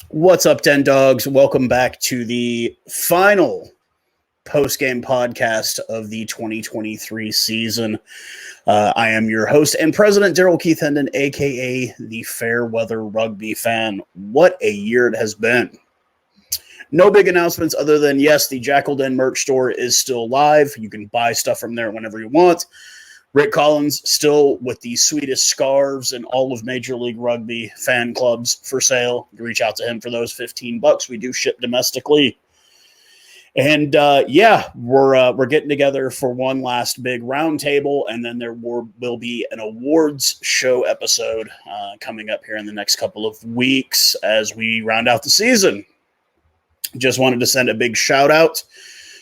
What's up, Den Dogs? Welcome back to the final post-game podcast of the 2023 season. I am your host and president, Daryl Keith Hendon, a.k.a. the Fairweather Rugby Fan. What a year it has been. No big announcements other than, yes, the Jakl Den merch store is still live. You can buy stuff from there whenever you want. Rick Collins still with the sweetest scarves in all of Major League Rugby fan clubs for sale. You reach out to him for those $15. We do ship domestically. And we're getting together for one last big roundtable, and then there will be an awards show episode coming up here in the next couple of weeks as we round out the season. Just wanted to send a big shout out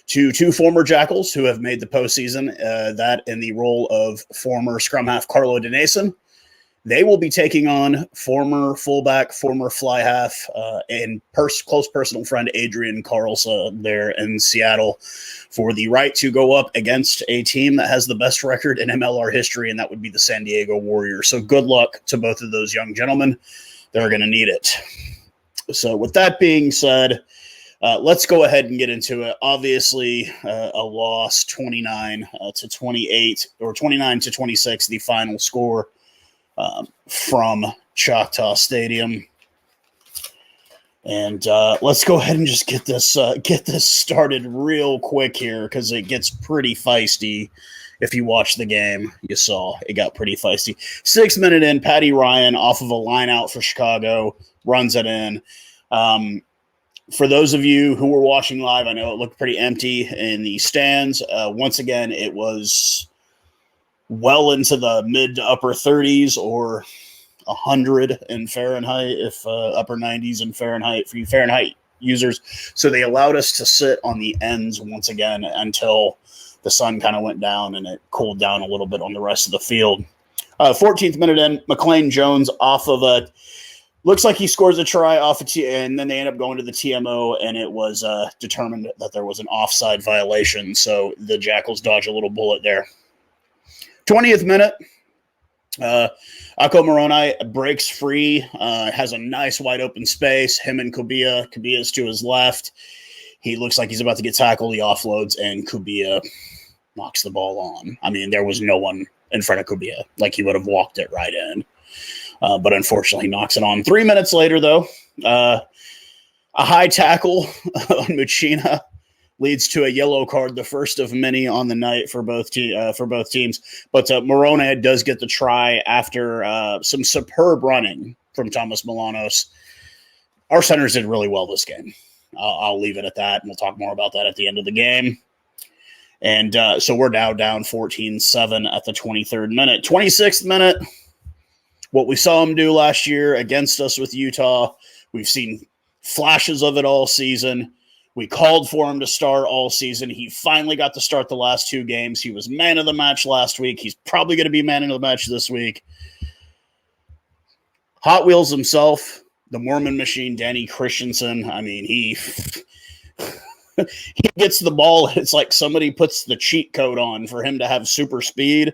to two former Jakls who have made the postseason, that in the role of former scrum half Carlo Denason. They will be taking on former fullback, former fly half, and close personal friend Adrian Carlson there in Seattle for the right to go up against a team that has the best record in MLR history, and that would be the San Diego Warriors. So good luck to both of those young gentlemen. They're going to need it. So with that being said, let's go ahead and get into it. Obviously, a loss 29 to 28 or 29 to 26, the final score from Choctaw Stadium. And let's go ahead and just get this started real quick here because it gets pretty feisty. If you watch the game, you saw it got pretty feisty. 6 minute in, Patty Ryan off of a line out for Chicago runs it in. For those of you who were watching live, I know it looked pretty empty in the stands. Once again, it was well into the mid to upper 30s or 100 in Fahrenheit, if upper 90s in Fahrenheit for you Fahrenheit users. So they allowed us to sit on the ends once again until the sun kind of went down and it cooled down a little bit on the rest of the field. 14th minute in, McLean Jones off of a looks like he scores a try off of and then they end up going to the TMO, and it was determined that there was an offside violation. So the Jackals dodge a little bullet there. 20th minute, Ako Moroni breaks free, has a nice wide open space. Him and Kubia. Kubia's to his left. He looks like he's about to get tackled. He offloads, and Kubia knocks the ball on. I mean, there was no one in front of Kubia. Like, he would have walked it right in. But unfortunately knocks it on. 3 minutes later, though, a high tackle on Muchina leads to a yellow card, the first of many on the night for both teams. But Moroni does get the try after some superb running from Thomas Milanos. Our centers did really well this game. I'll leave it at that, and we'll talk more about that at the end of the game. And so we're now down 14-7 at the 23rd minute. 26th minute. What we saw him do last year against us with Utah, we've seen flashes of it all season. We called for him to start all season. He finally got to start the last two games. He was man of the match last week. He's probably going to be man of the match this week. Hot Wheels himself, the Mormon machine, Danny Christensen. I mean, he gets the ball. It's like somebody puts the cheat code on for him to have super speed.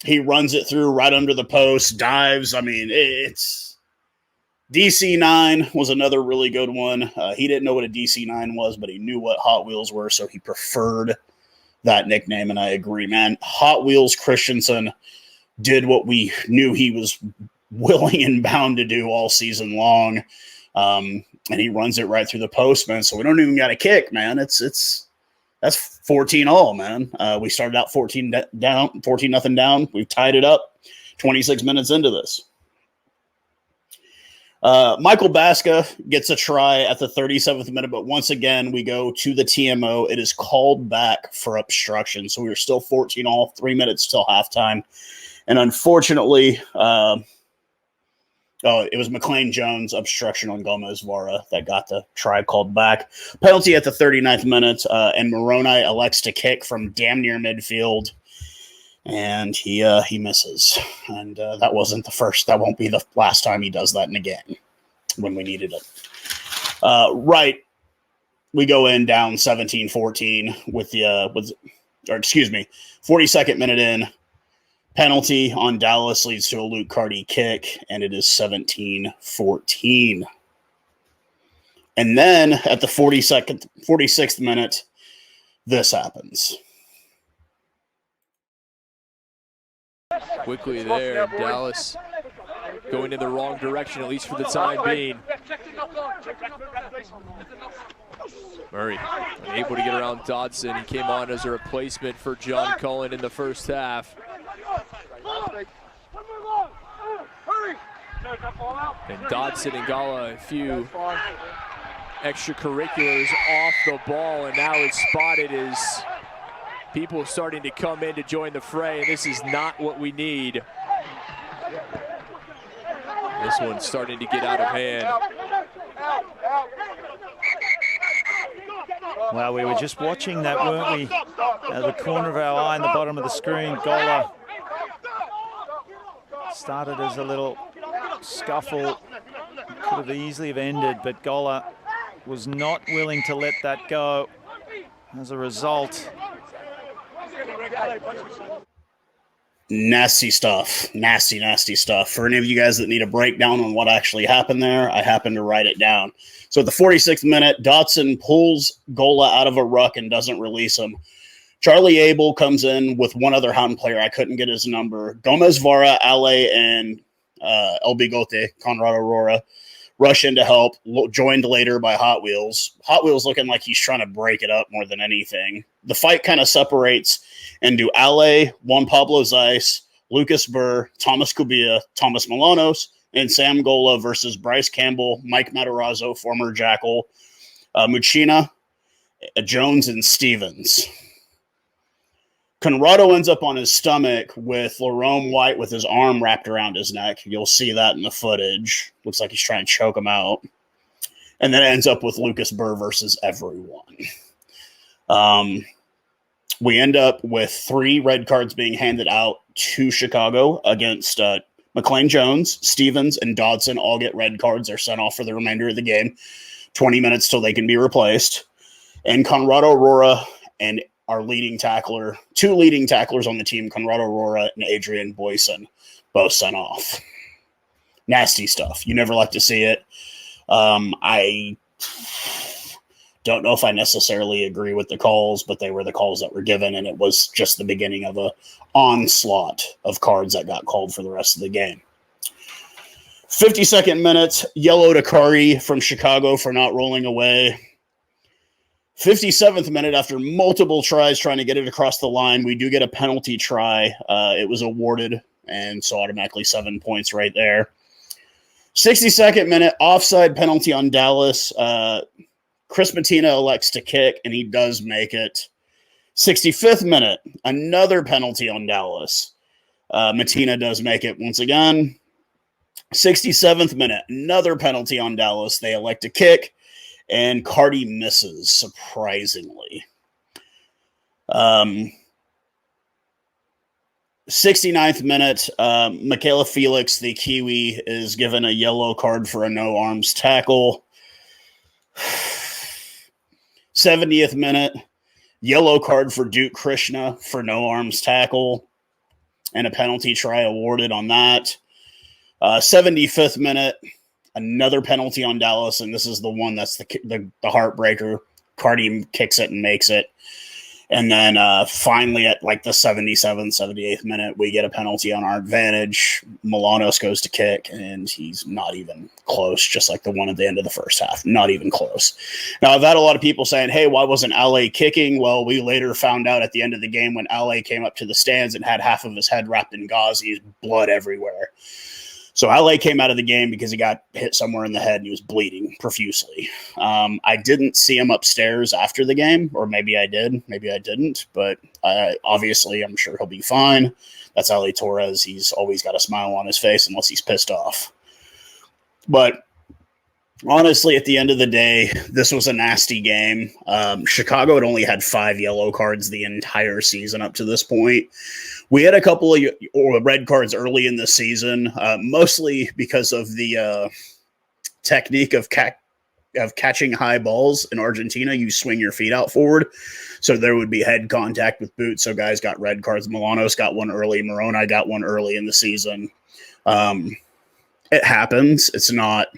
He runs it through right under the post, dives. I mean, it's DC9 was another really good one. He didn't know what a DC9 was, but he knew what Hot Wheels were, so he preferred that nickname, and I agree, man. Hot Wheels Christensen did what we knew he was willing and bound to do all season long, and he runs it right through the post, man, so we don't even got a kick, man. That's 14-all, man. We started out 14-0 down. We've tied it up 26 minutes into this. Michael Baska gets a try at the 37th minute, but once again, we go to the TMO. It is called back for obstruction, so we were still 14-all, 3 minutes till halftime. And unfortunately, it was McLean Jones obstruction on Gomez Vara that got the try called back. Penalty at the 39th minute, and Moroni elects to kick from damn near midfield, and he misses. And that wasn't the first. That won't be the last time he does that in a game when we needed it. Right, we go in down 17-14 with 42nd minute in. Penalty on Dallas leads to a Luke Carty kick, and it is 17-14. And then at the 46th minute, this happens. Quickly there, Dallas going in the wrong direction, at least for the time being. Murray unable to get around Dodson. He came on as a replacement for John Cullen in the first half. And Dodson and Gala, a few extracurriculars off the ball, and now it's spotted as people starting to come in to join the fray, and this is not what we need. This one's starting to get out of hand. Well, we were just watching that, weren't we? The corner of our eye in the bottom of the screen. Gola started as a little scuffle. Could have easily have ended, but Gola was not willing to let that go. As a result, nasty stuff. Nasty stuff. For any of you guys that need a breakdown on what actually happened there, I happened to write it down. So at the 46th minute, Dotson pulls Gola out of a ruck and doesn't release him. Charlie Abel comes in with one other Hound player. I couldn't get his number. Gomez Vara, Ale, and El Bigote, Conrad Aurora, rush in to help, joined later by Hot Wheels. Hot Wheels looking like he's trying to break it up more than anything. The fight kind of separates into Ale, Juan Pablo Zeiss, Lucas Burr, Thomas Kubia, Thomas Milanos, and Sam Gola versus Bryce Campbell, Mike Matarazzo, former Jakl, Muchina, Jones, and Stevens. Conrado ends up on his stomach with Lerome White with his arm wrapped around his neck. You'll see that in the footage. Looks like he's trying to choke him out. And then it ends up with Lucas Burr versus everyone. We end up with 3 red cards being handed out to Chicago against McLean Jones, Stevens, and Dodson. All get red cards. They're sent off for the remainder of the game. 20 minutes till they can be replaced. And Conrado Aurora and our leading tackler, 2 leading tacklers on the team, Conrado Aurora and Adrian Boyson, both sent off. Nasty stuff. You never like to see it. I don't know if I necessarily agree with the calls, but they were the calls that were given, and it was just the beginning of a onslaught of cards that got called for the rest of the game. 52nd minute, yellow to Kari from Chicago for not rolling away. 57th minute, after multiple tries trying to get it across the line, we do get a penalty try. It was awarded, and so automatically 7 points right there. 62nd minute, offside penalty on Dallas. Chris Matina elects to kick, and he does make it. 65th minute, another penalty on Dallas. Matina does make it once again. 67th minute, another penalty on Dallas. They elect to kick. And Cardi misses, surprisingly. 69th minute, Michaela Felix, the Kiwi, is given a yellow card for a no-arms tackle. 70th minute, yellow card for Duke Krishna for no-arms tackle. And a penalty try awarded on that. 75th minute, another penalty on Dallas, and this is the one that's the heartbreaker. Cardi kicks it and makes it. And then finally at like the 77th, 78th minute, we get a penalty on our advantage. Milanos goes to kick, and he's not even close, just like the one at the end of the first half. Not even close. Now, I've had a lot of people saying, hey, why wasn't Ale kicking? Well, we later found out at the end of the game when Ale came up to the stands and had half of his head wrapped in gauze, blood everywhere. So LA came out of the game because he got hit somewhere in the head and he was bleeding profusely. I didn't see him upstairs after the game, or maybe I did, maybe I didn't, but obviously I'm sure he'll be fine. That's Ale Torres. He's always got a smile on his face unless he's pissed off. But honestly, at the end of the day, this was a nasty game. Chicago had only had 5 yellow cards the entire season up to this point. We had a couple of red cards early in the season, mostly because of the technique of catching high balls in Argentina. You swing your feet out forward, so there would be head contact with boots. So guys got red cards. Milanos got one early. Moroni got one early in the season. It happens. It's not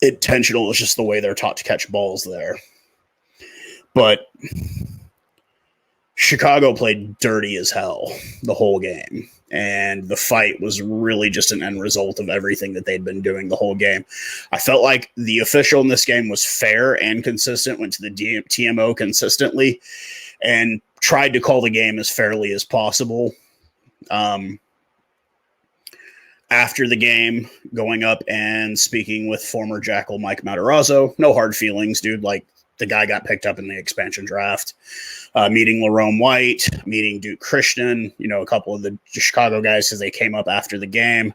intentional. It's just the way they're taught to catch balls there. But Chicago played dirty as hell the whole game. And the fight was really just an end result of everything that they'd been doing the whole game. I felt like the official in this game was fair and consistent, went to the TMO consistently, and tried to call the game as fairly as possible. After the game, going up and speaking with former Jakl Mike Matarazzo, no hard feelings, dude. Like, the guy got picked up in the expansion draft. Meeting Lerone White, meeting Duke Christian, a couple of the Chicago guys as they came up after the game,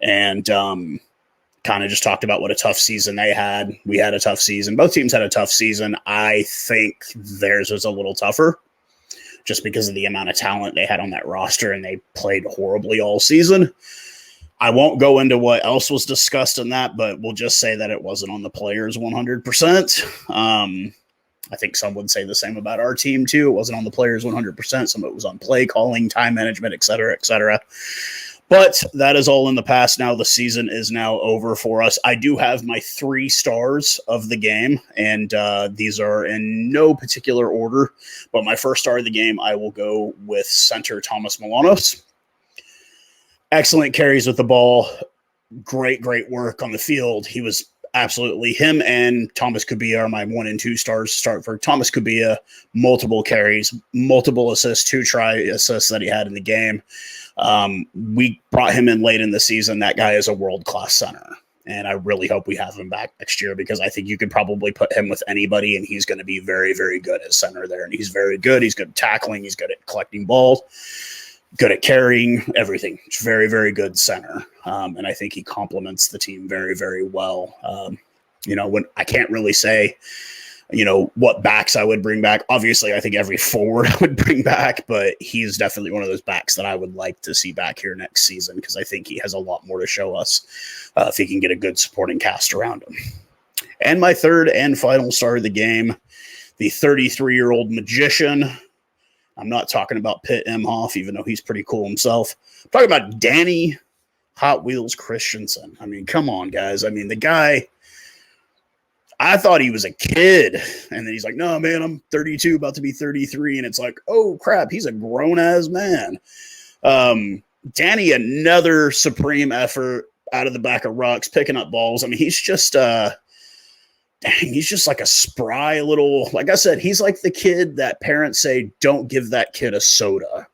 and kind of just talked about what a tough season they had. We had a tough season. Both teams had a tough season. I think theirs was a little tougher just because of the amount of talent they had on that roster, and they played horribly all season. I won't go into what else was discussed in that, but we'll just say that it wasn't on the players 100%. I think some would say the same about our team too. It wasn't on the players 100%. Some of it was on play calling, time management, et cetera, et cetera. But that is all in the past now. The season is now over for us. I do have my 3 stars of the game, and these are in no particular order. But my first star of the game, I will go with center Thomas Milanos. Excellent carries with the ball. Great work on the field. He was absolutely, him and Thomas Kubia are my 1 and 2 stars to start for. Thomas Kubia, multiple carries, multiple assists, 2 try assists that he had in the game. We brought him in late in the season. That guy is a world-class center, and I really hope we have him back next year, because I think you could probably put him with anybody, and he's going to be very, very good at center there. And he's very good. He's good at tackling. He's good at collecting balls. Good at carrying, everything. It's very, very good center. And I think he complements the team very, very well. When I can't really say, what backs I would bring back. Obviously, I think every forward I would bring back, but he's definitely one of those backs that I would like to see back here next season, because I think he has a lot more to show us if he can get a good supporting cast around him. And my third and final star of the game, the 33-year-old magician. I'm not talking about Pitt Imhoff, even though he's pretty cool himself. I'm talking about Danny Hot Wheels Christensen. I mean, come on, guys. I mean, the guy, I thought he was a kid. And then he's like, no, man, I'm 32, about to be 33. And it's like, oh, crap, he's a grown-ass man. Danny, another supreme effort out of the back of rucks, picking up balls. I mean, he's just he's just like a spry little, like I said, he's like the kid that parents say, don't give that kid a soda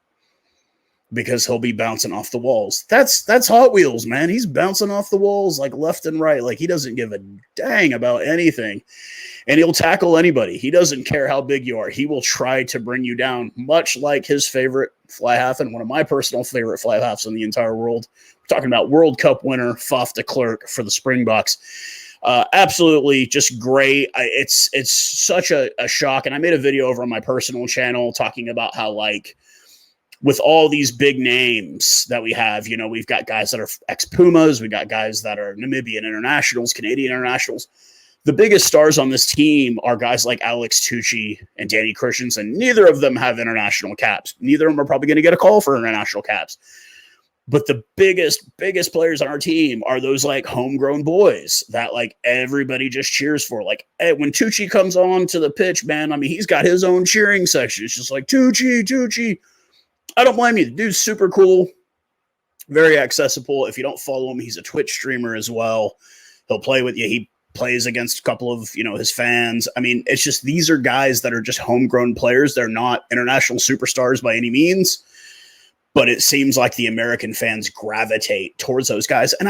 because he'll be bouncing off the walls. That's Hot Wheels, man. He's bouncing off the walls like left and right. Like, he doesn't give a dang about anything, and he'll tackle anybody. He doesn't care how big you are. He will try to bring you down, much like his favorite fly half, and one of my personal favorite fly halves in the entire world. We're talking about World Cup winner Faf de Klerk for the Springboks. Absolutely just great. It's such a shock. And I made a video over on my personal channel talking about how, like, with all these big names that we have, we've got guys that are ex-Pumas. We got guys that are Namibian internationals, Canadian internationals. The biggest stars on this team are guys like Alex Tucci and Danny Christensen. Neither of them have international caps. Neither of them are probably going to get a call for international caps. But the biggest players on our team are those, like, homegrown boys that, like, everybody just cheers for. Like, when Tucci comes on to the pitch, man, I mean, he's got his own cheering section. It's just like, Tucci. I don't blame you. The dude's super cool, very accessible. If you don't follow him, he's a Twitch streamer as well. He'll play with you. He plays against a couple of, his fans. I mean, it's just, these are guys that are just homegrown players. They're not international superstars by any means. But it seems like the American fans gravitate towards those guys. And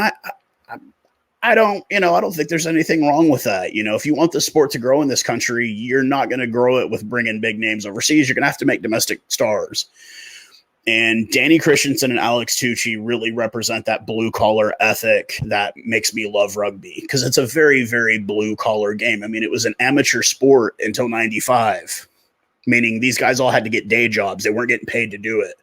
I don't think there's anything wrong with that. If you want the sport to grow in this country, you're not going to grow it with bringing big names overseas. You're going to have to make domestic stars. And Danny Christensen and Alex Tucci really represent that blue-collar ethic that makes me love rugby, because it's a very, very blue-collar game. I mean, it was an amateur sport until 95, meaning these guys all had to get day jobs. They weren't getting paid to do it.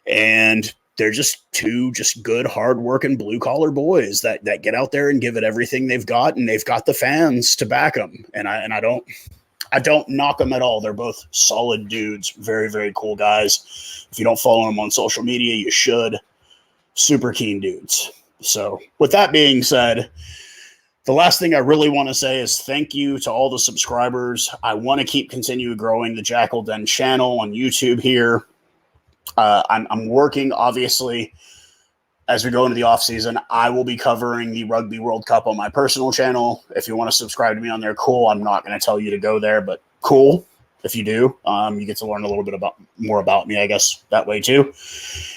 And they're just two good, hard-working, blue-collar boys that get out there and give it everything they've got, and they've got the fans to back them. And I don't knock them at all. They're both solid dudes, very, very cool guys. If you don't follow them on social media, you should. Super keen dudes. So with that being said, The last thing I really want to say is thank you to all the subscribers. I want to continue growing the Jakl Den channel on YouTube here. I'm working, obviously, as we go into the off season. I will be covering the Rugby World Cup on my personal channel. If you want to subscribe to me on there, cool. I'm not going to tell you to go there, but cool. If you do, you get to learn a little bit more about me, I guess, that way too.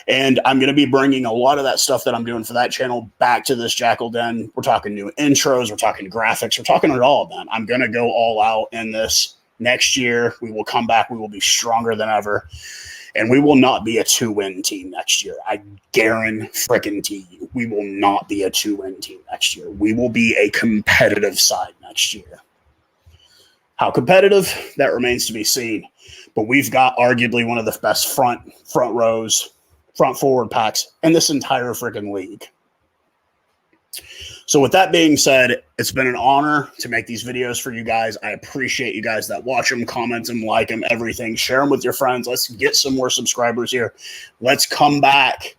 And I'm going to be bringing a lot of that stuff that I'm doing for that channel back to this Jakl Den. We're talking new intros. We're talking graphics. We're talking it all, man. I'm going to go all out in this next year. We will come back. We will be stronger than ever. And we will not be a 2-win team next year. I guarantee you, we will not be a 2-win team next year. We will be a competitive side next year. How competitive? That remains to be seen. But we've got arguably one of the best front rows, front forward packs in this entire freaking league. So with that being said, it's been an honor to make these videos for you guys. I appreciate you guys that watch them, comment them, like them, everything. Share them with your friends. Let's get some more subscribers here. Let's come back.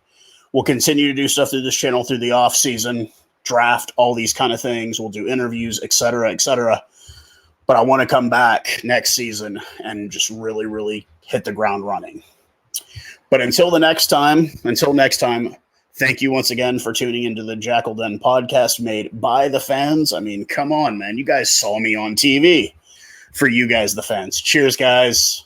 We'll continue to do stuff through this channel through the off season, draft, all these kind of things. We'll do interviews, et cetera, et cetera. But I want to come back next season and just really, really hit the ground running. But until next time, thank you once again for tuning into the Jakl Den podcast made by the fans. I mean, come on, man. You guys saw me on TV. For you guys, the fans. Cheers, guys.